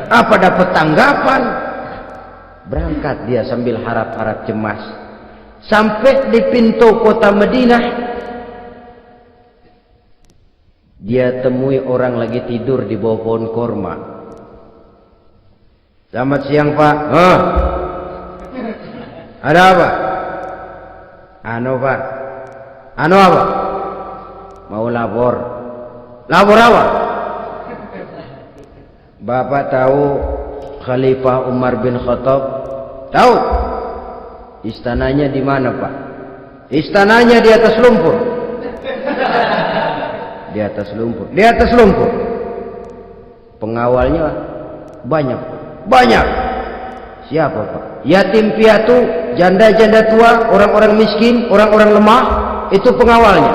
Apa dapat tanggapan? Berangkat dia sambil harap-harap cemas. Sampai di pintu kota Madinah, dia temui orang lagi tidur di bawah pohon korma. Selamat siang, Pak. Ada apa? Pak. Apa? Mau lapor. Lapor apa? Bapak tahu Khalifah Umar bin Khattab? Tahu? Istananya di mana, Pak? Istananya di atas lumpur. Di atas lumpur. Di atas lumpur. Pengawalnya banyak. Banyak. Siapa, Pak? Yatim piatu, janda-janda tua, orang-orang miskin, orang-orang lemah, itu pengawalnya.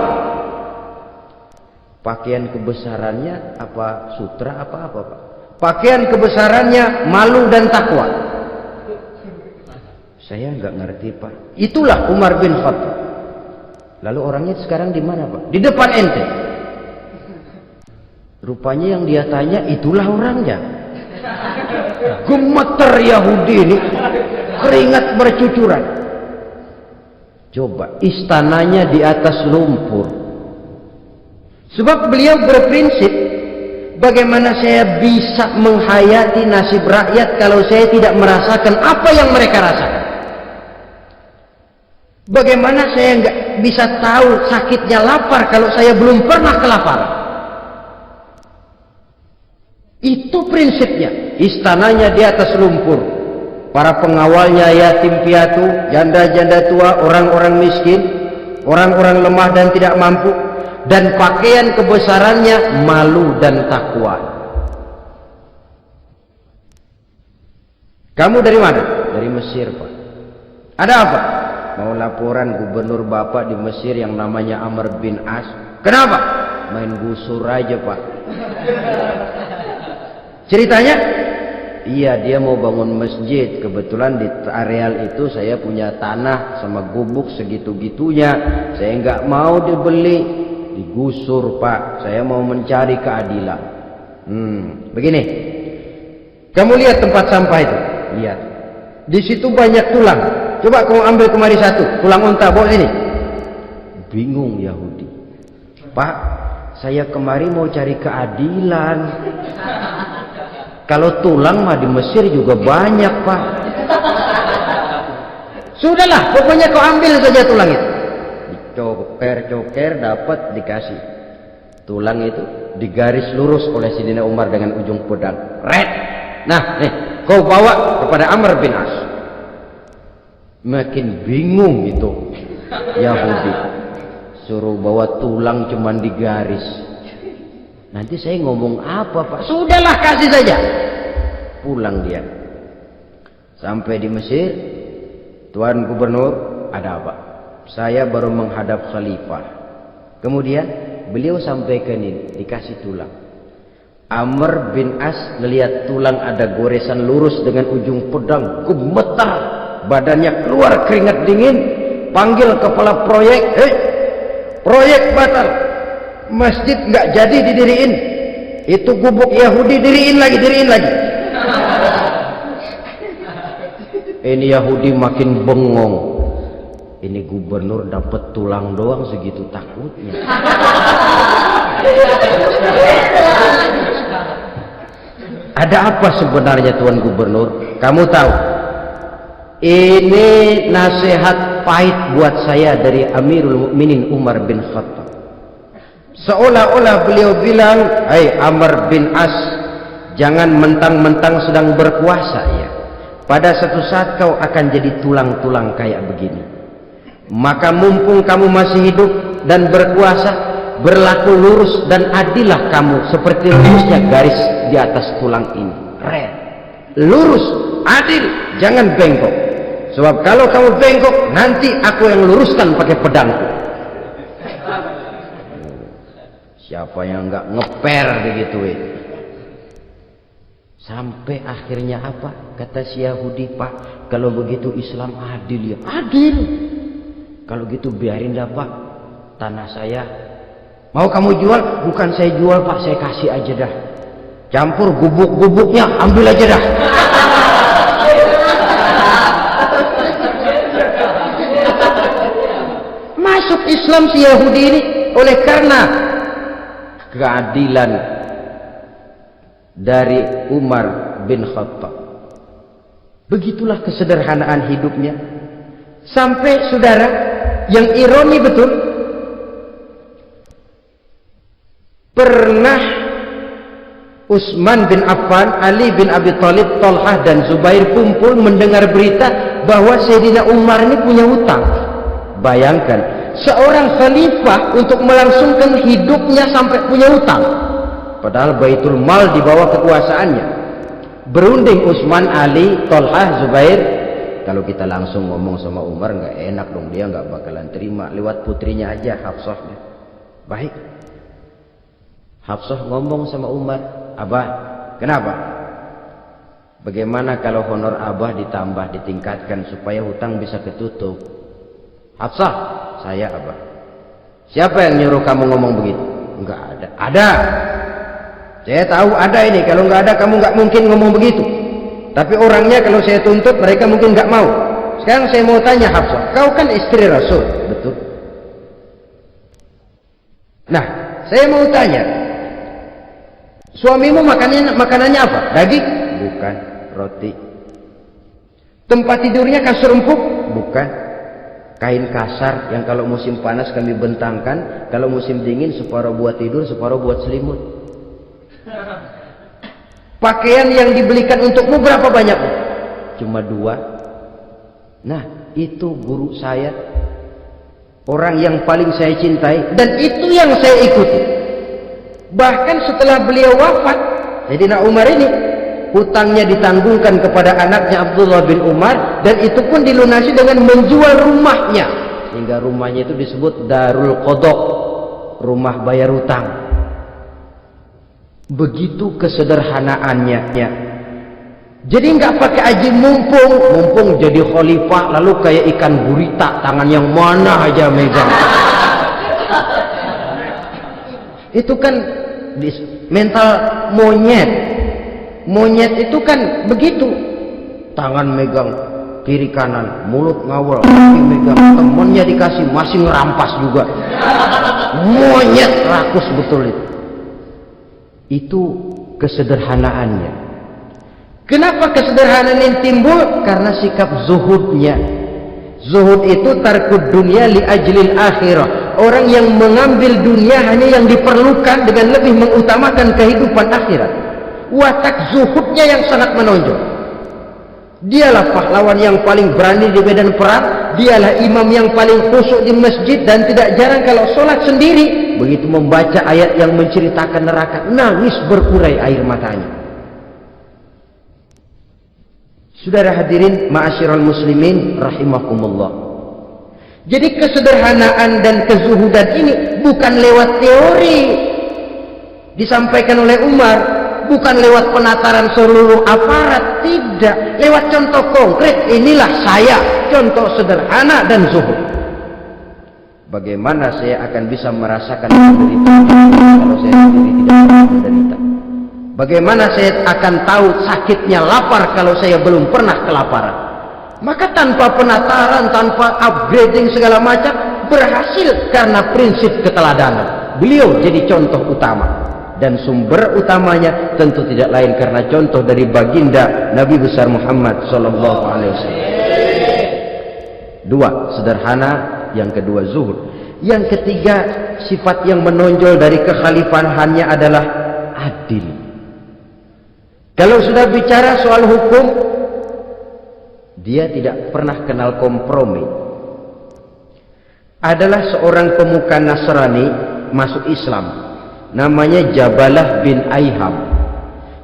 Pakaian kebesarannya apa sutra apa Pak? Pakaian kebesarannya malu dan takwa. Saya nggak ngerti, Pak. Itulah Umar bin Khattab. Lalu orangnya sekarang di mana, Pak? Di depan ente. Rupanya yang dia tanya itulah orangnya. Gemeter Yahudi ini, keringat bercucuran. Coba, istananya di atas lumpur. Sebab beliau berprinsip, bagaimana saya bisa menghayati nasib rakyat kalau saya tidak merasakan apa yang mereka rasakan? Bagaimana saya nggak bisa tahu sakitnya lapar kalau saya belum pernah kelaparan? Itu prinsipnya. Istananya di atas lumpur. Para pengawalnya yatim piatu, janda-janda tua, orang-orang miskin, orang-orang lemah dan tidak mampu. Dan pakaian kebesarannya malu dan takwa. Kamu dari mana? Dari Mesir, Pak. Ada apa? Mau laporan gubernur Bapak di Mesir yang namanya Amr bin As. Kenapa? Main gusur aja, Pak. Ceritanya? Iya, dia mau bangun masjid. Kebetulan di areal itu saya punya tanah sama gubuk segitu-gitunya. Saya nggak mau dibeli. Digusur, Pak. Saya mau mencari keadilan. Begini. Kamu lihat tempat sampah itu? Lihat. Di situ banyak tulang. Coba kamu ambil kemari satu. Tulang unta, bawa sini. Bingung Yahudi. Pak, saya kemari mau cari keadilan. Kalau tulang mah di Mesir juga banyak, Pak. Sudahlah, pokoknya kau ambil saja tulang itu. Coker dapat dikasih. Tulang itu digaris lurus oleh Sidina Umar dengan ujung pedang. Red. Nah, nih, kau bawa kepada Amr bin As. Makin bingung itu Yahudi. Suruh bawa tulang cuman digaris. Nanti saya ngomong apa, Pak? Sudahlah, kasih saja. Pulang dia. Sampai di Mesir, Tuan Gubernur, ada apa? Saya baru menghadap khalifah. Kemudian beliau sampaikan ini, dikasih tulang. Amr bin As melihat tulang ada goresan lurus dengan ujung pedang, gemetar, badannya keluar keringat dingin, panggil kepala proyek, proyek batal, masjid nggak jadi didiriin, itu gubuk Yahudi diriin lagi. Ini Yahudi makin bengong. Ini gubernur dapat tulang doang segitu takutnya. Ada apa sebenarnya Tuan Gubernur? Kamu tahu? Ini nasihat sangat pahit buat saya dari Amirul Mukminin Umar bin Khattab. Seolah-olah beliau bilang, "Hai Amr bin As, jangan mentang-mentang sedang berkuasa ya. Pada satu saat kau akan jadi tulang-tulang kayak begini. Maka mumpung kamu masih hidup dan berkuasa, berlaku lurus dan adillah kamu seperti lurusnya garis di atas tulang ini. Red. Lurus, adil, jangan bengkok. Sebab kalau kamu bengkok, nanti aku yang luruskan pakai pedangku." Siapa yang nggak ngeper begitu Sampai akhirnya apa? Kata si Yahudi, "Pak, kalau begitu Islam adil ya." Adil. Kalau gitu biarin dah Pak, tanah saya. Mau kamu jual? Bukan saya jual Pak, saya kasih aja dah. Campur gubuk-gubuknya, ambil aja dah. Masuk Islam si Yahudi ini oleh karena keadilan dari Umar bin Khattab. Begitulah kesederhanaan hidupnya. Sampai saudara, yang ironi betul, pernah Utsman bin Affan, Ali bin Abi Thalib, Thalhah dan Zubair kumpul mendengar berita bahwa Sayyidina Umar ini punya hutang. Bayangkan, seorang khalifah untuk melangsungkan hidupnya sampai punya hutang, padahal Baitul Mal di bawah kekuasaannya. Berunding Utsman, Ali, Thalhah, Zubair. Kalau kita langsung ngomong sama Umar nggak enak dong, dia nggak bakalan terima. Lewat putrinya aja, Hafsah. Baik, Hafsah ngomong sama Umar, "Abah, kenapa? Bagaimana kalau honor Abah ditambah, ditingkatkan supaya hutang bisa ketutup?" "Hafsah, saya Abah." "Siapa yang nyuruh kamu ngomong begitu?" "Enggak ada." "Ada. Saya tahu ada ini. Kalau enggak ada kamu enggak mungkin ngomong begitu. Tapi orangnya kalau saya tuntut mereka mungkin enggak mau. Sekarang saya mau tanya Hafsah, kau kan istri Rasul, betul? Nah, saya mau tanya, suamimu makanannya apa? Daging? Bukan. Roti. Tempat tidurnya kasur empuk? Bukan. Kain kasar yang kalau musim panas kami bentangkan, kalau musim dingin separuh buat tidur, separuh buat selimut. Pakaian yang dibelikan untukmu berapa banyak? Cuma 2. Nah, itu guru saya, orang yang paling saya cintai, dan itu yang saya ikuti. Bahkan setelah beliau wafat, Sayyidina Umar ini hutangnya ditanggungkan kepada anaknya Abdullah bin Umar, dan itu pun dilunasi dengan menjual rumahnya, sehingga rumahnya itu disebut Darul Qadha, rumah bayar hutang. Begitu kesederhanaannya. Jadi nggak pakai aji mumpung jadi khalifah lalu kayak ikan gurita, tangan yang mana aja megang. Itu kan mental monyet itu kan begitu, tangan megang kiri kanan, mulut ngawal, kaki megang, temennya dikasih masih ngerampas juga. Monyet rakus betul itu. Itu kesederhanaannya. Kenapa kesederhanaan ini timbul? Karena sikap zuhudnya. Zuhud itu tarkud dunia li ajlil akhirah. Orang yang mengambil dunia hanya yang diperlukan dengan lebih mengutamakan kehidupan akhirat. Watak zuhudnya yang sangat menonjol. Dialah pahlawan yang paling berani di medan perang. Dialah imam yang paling khusyuk di masjid, dan tidak jarang kalau sholat sendiri, begitu membaca ayat yang menceritakan neraka, nangis berurai air matanya. Saudara hadirin ma'asyiral muslimin rahimakumullah. Jadi kesederhanaan dan kezuhudan ini bukan lewat teori disampaikan oleh Umar, bukan lewat penataran seluruh aparat, tidak, lewat contoh konkret. Inilah saya, contoh sederhana dan zuhud. Bagaimana saya akan bisa merasakan penderitaan kalau saya sendiri tidak pernah menderita? Bagaimana saya akan tahu sakitnya lapar kalau saya belum pernah kelaparan? Maka tanpa penataran, tanpa upgrading segala macam, berhasil karena prinsip keteladanan. Beliau jadi contoh utama, dan sumber utamanya tentu tidak lain karena contoh dari baginda Nabi besar Muhammad sallallahu alaihi wasallam. Dua, sederhana. Yang kedua, zuhud. Yang ketiga, sifat yang menonjol dari kekhalifahannya adalah adil. Kalau sudah bicara soal hukum, dia tidak pernah kenal kompromi. Adalah seorang pemuka Nasrani masuk Islam, namanya Jabalah bin Aiham.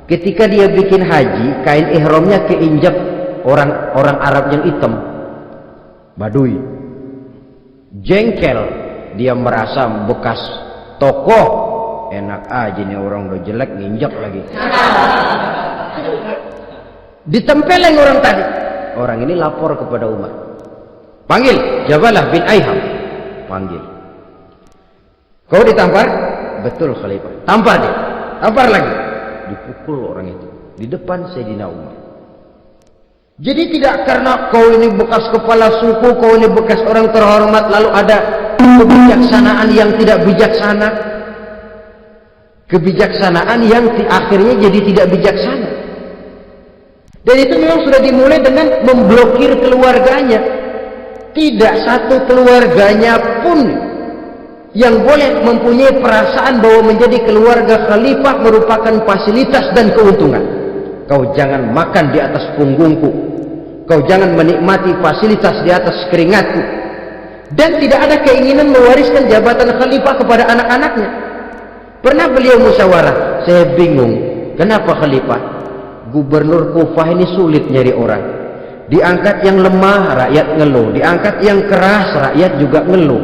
Ketika dia bikin haji, kain ihramnya keinjak orang Arab yang hitam, Badui. Jengkel, dia merasa bekas tokoh, enak aja nih orang udah jelek nginjak lagi. Ditempeleng orang tadi. Orang ini lapor kepada Umar. Panggil Jabalah bin Aiham. Panggil. Kau ditampar? Betul Khalifah. Tampar dia. Tampar lagi. Dipukul orang itu di depan Sayyidina Umar. Jadi tidak karena kau ini bekas kepala suku, kau ini bekas orang terhormat, lalu ada kebijaksanaan yang tidak bijaksana, kebijaksanaan yang akhirnya jadi tidak bijaksana. Dan itu memang sudah dimulai dengan memblokir keluarganya. Tidak satu keluarganya pun yang boleh mempunyai perasaan bahwa menjadi keluarga khalifah merupakan fasilitas dan keuntungan. Kau jangan makan di atas punggungku, kau jangan menikmati fasilitas di atas keringatku. Dan tidak ada keinginan mewariskan jabatan khalifah kepada anak-anaknya. Pernah beliau musyawarah, saya bingung kenapa khalifah, gubernur Kufah ini sulit nyari orang. Diangkat yang lemah, rakyat ngeluh. Diangkat yang keras, rakyat juga ngeluh.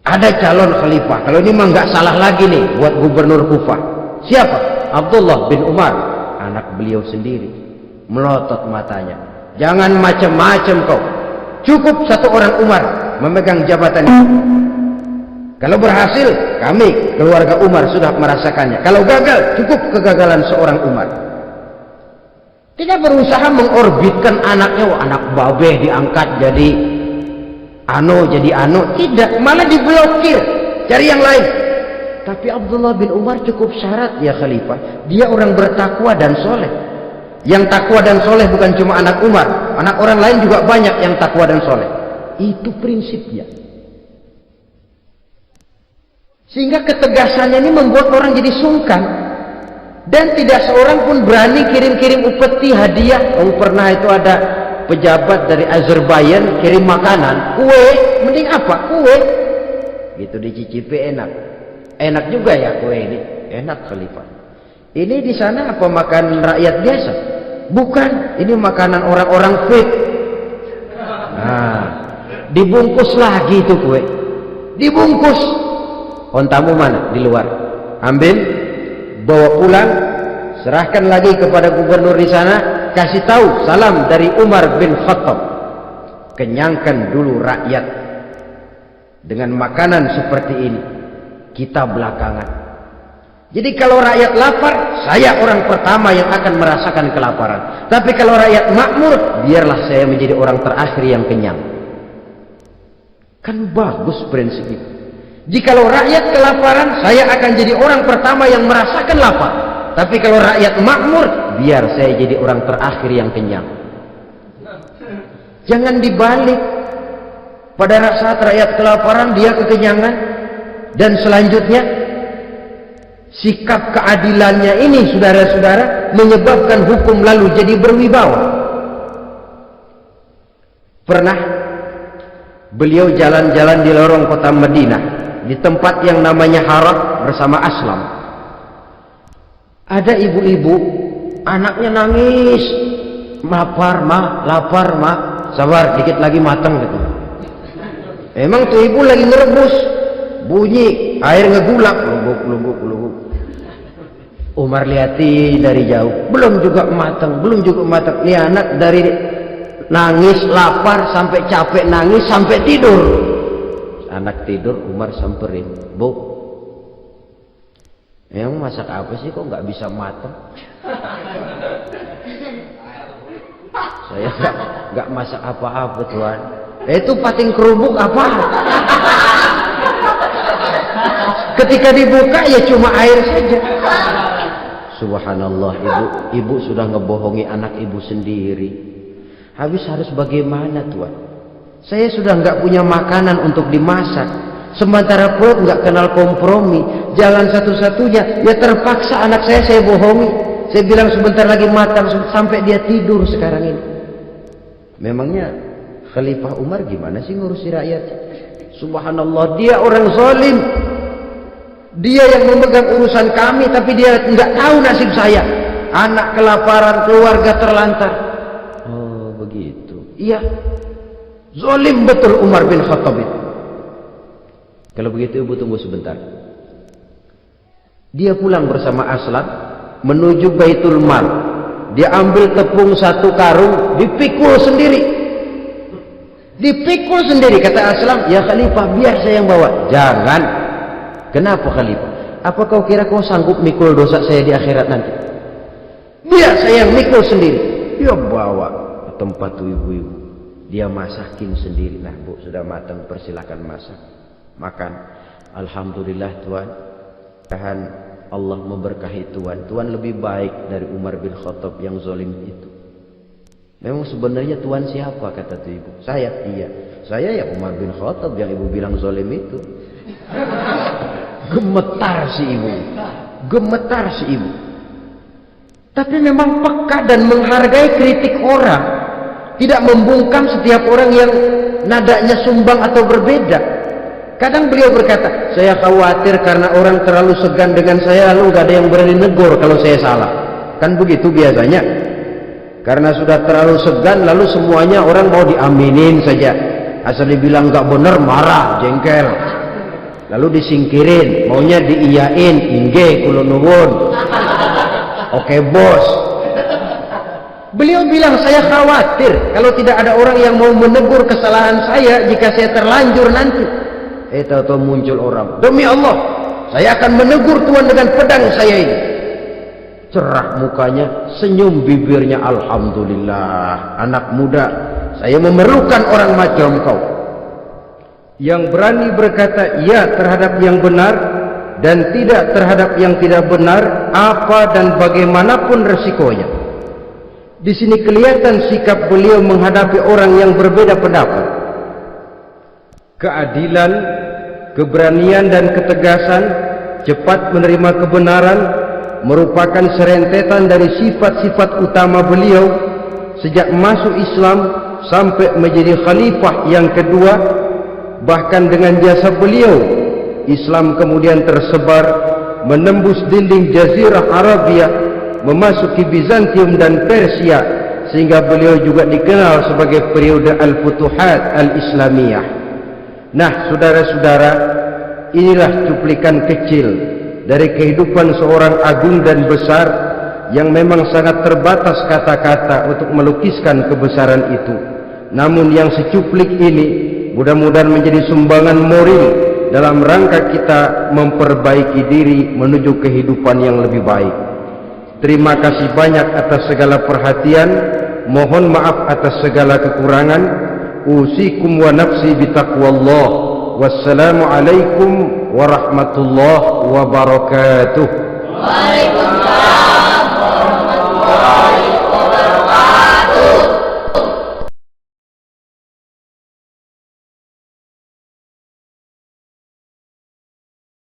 Ada calon khalifah, kalau ini mah nggak salah lagi nih buat gubernur Kufah. Siapa? Abdullah bin Umar, anak beliau sendiri. Melotot matanya. Jangan macam-macam kau. Cukup satu orang Umar memegang jabatan itu. Kalau berhasil, kami keluarga Umar sudah merasakannya. Kalau gagal, cukup kegagalan seorang Umar. Tidak berusaha mengorbitkan anaknya, wah anak babeh diangkat jadi jadi tidak, malah diblokir, cari yang lain. Tapi Abdullah bin Umar cukup syarat ya khalifah, dia orang bertakwa dan soleh. Yang takwa dan soleh bukan cuma anak Umar, anak orang lain juga banyak yang takwa dan soleh. Itu prinsipnya. Sehingga ketegasannya ini membuat orang jadi sungkan. Dan tidak seorang pun berani kirim-kirim upeti hadiah. Oh, pernah itu ada pejabat dari Azerbaijan kirim makanan, kue, mending apa? Kue. Gitu dicicipi enak. Enak juga ya kue ini. Enak khalifah. Ini di sana apa makan rakyat biasa? Bukan, ini makanan orang-orang fit. Nah, dibungkus lagi itu kue. Dibungkus. Ontamu mana? Di luar. Ambil, bawa pulang, serahkan lagi kepada gubernur di sana, kasih tahu salam dari Umar bin Khattab. Kenyangkan dulu rakyat dengan makanan seperti ini. Kita belakangan. Jadi kalau rakyat lapar, saya orang pertama yang akan merasakan kelaparan. Tapi kalau rakyat makmur, biarlah saya menjadi orang terakhir yang kenyang. Kan bagus prinsip itu. Jikalau rakyat kelaparan, saya akan jadi orang pertama yang merasakan lapar. Tapi kalau rakyat makmur, biar saya jadi orang terakhir yang kenyang. Jangan dibalik. Pada saat rakyat kelaparan, dia kekenyangan. Dan selanjutnya, sikap keadilannya ini, saudara-saudara, menyebabkan hukum lalu jadi berwibawa. Pernah beliau jalan-jalan di lorong kota Madinah, di tempat yang namanya Harah bersama Aslam. Ada ibu-ibu, anaknya nangis, lapar mah, sabar dikit lagi matang gitu. Emang tuh ibu lagi ngerebus, bunyi air ngegulak, lubuk. Umar liati dari jauh, belum juga matang. Nih anak dari nangis lapar sampai capek nangis sampai tidur. Anak tidur, Umar samperin, Bu, emang masak apa sih kok nggak bisa matang? Saya nggak masak apa-apa Tuhan. Itu pating kerupuk apa? Ketika dibuka ya cuma air saja. Subhanallah, ibu sudah ngebohongi anak ibu sendiri. Habis harus bagaimana Tuan? Saya sudah nggak punya makanan untuk dimasak, sementara perut nggak kenal kompromi. Jalan satu-satunya ya terpaksa anak saya bohongi. Saya bilang sebentar lagi matang, sampai dia tidur sekarang ini. Memangnya Khalifah Umar gimana sih ngurusi rakyat? Subhanallah, dia orang zalim. Dia yang memegang urusan kami, tapi dia nggak tahu nasib saya. Anak kelaparan, keluarga terlantar. Oh begitu. Iya, zalim betul Umar bin Khattab itu. Kalau begitu ibu tunggu sebentar. Dia pulang bersama Aslam menuju Baitul Mal. Dia ambil tepung 1 karung, dipikul sendiri. Dipikul sendiri, kata Aslam, ya Khalifah biar saya yang bawa. Jangan. Kenapa Khalifah? Apa kau kira kau sanggup mikul dosa saya di akhirat nanti? Biar saya yang mikul sendiri. Dia bawa ke tempat tuh ibu-ibu. Dia masakin sendiri. Nah bu, sudah matang, persilakan masak. Makan. Alhamdulillah Tuan. Tuhan Allah memberkahi Tuan. Tuan lebih baik dari Umar bin Khattab yang zalim itu. Memang sebenarnya Tuan siapa, kata tuh ibu? Saya. Iya, saya ya Umar bin Khattab yang ibu bilang zalim itu. Gemetar si ibu. Gemetar si ibu. Tapi memang peka dan menghargai kritik orang. Tidak membungkam setiap orang yang nadanya sumbang atau berbeda. Kadang beliau berkata, saya khawatir karena orang terlalu segan dengan saya, lalu gak ada yang berani negur kalau saya salah. Kan begitu biasanya. Karena sudah terlalu segan, lalu semuanya orang mau diaminin saja. Asal dibilang gak benar, marah, jengkel. Lalu disingkirin, maunya diiyain, inggih kula nuwun. Oke bos. Beliau bilang, saya khawatir kalau tidak ada orang yang mau menegur kesalahan saya jika saya terlanjur nanti. Tahu-tahu muncul orang, demi Allah saya akan menegur Tuan dengan pedang saya ini. Cerah mukanya, senyum bibirnya, alhamdulillah anak muda, saya memerlukan orang macam kau yang berani berkata ya terhadap yang benar dan tidak terhadap yang tidak benar, apa dan bagaimanapun resikonya. Di sini kelihatan sikap beliau menghadapi orang yang berbeda pendapat. Keadilan, keberanian dan ketegasan, cepat menerima kebenaran merupakan serentetan dari sifat-sifat utama beliau sejak masuk Islam sampai menjadi khalifah yang kedua. Bahkan dengan jasa beliau, Islam kemudian tersebar menembus dinding Jazirah Arabia, memasuki Bizantium dan Persia, sehingga beliau juga dikenal sebagai periode Al-Futuhat Al-Islamiyah. Nah saudara-saudara, inilah cuplikan kecil dari kehidupan seorang agung dan besar yang memang sangat terbatas kata-kata untuk melukiskan kebesaran itu. Namun yang secuplik ini mudah-mudahan menjadi sumbangan moral dalam rangka kita memperbaiki diri menuju kehidupan yang lebih baik. Terima kasih banyak atas segala perhatian. Mohon maaf atas segala kekurangan. Usikum wa nafsi bitaqwallah. Wassalamualaikum warahmatullahi wabarakatuh.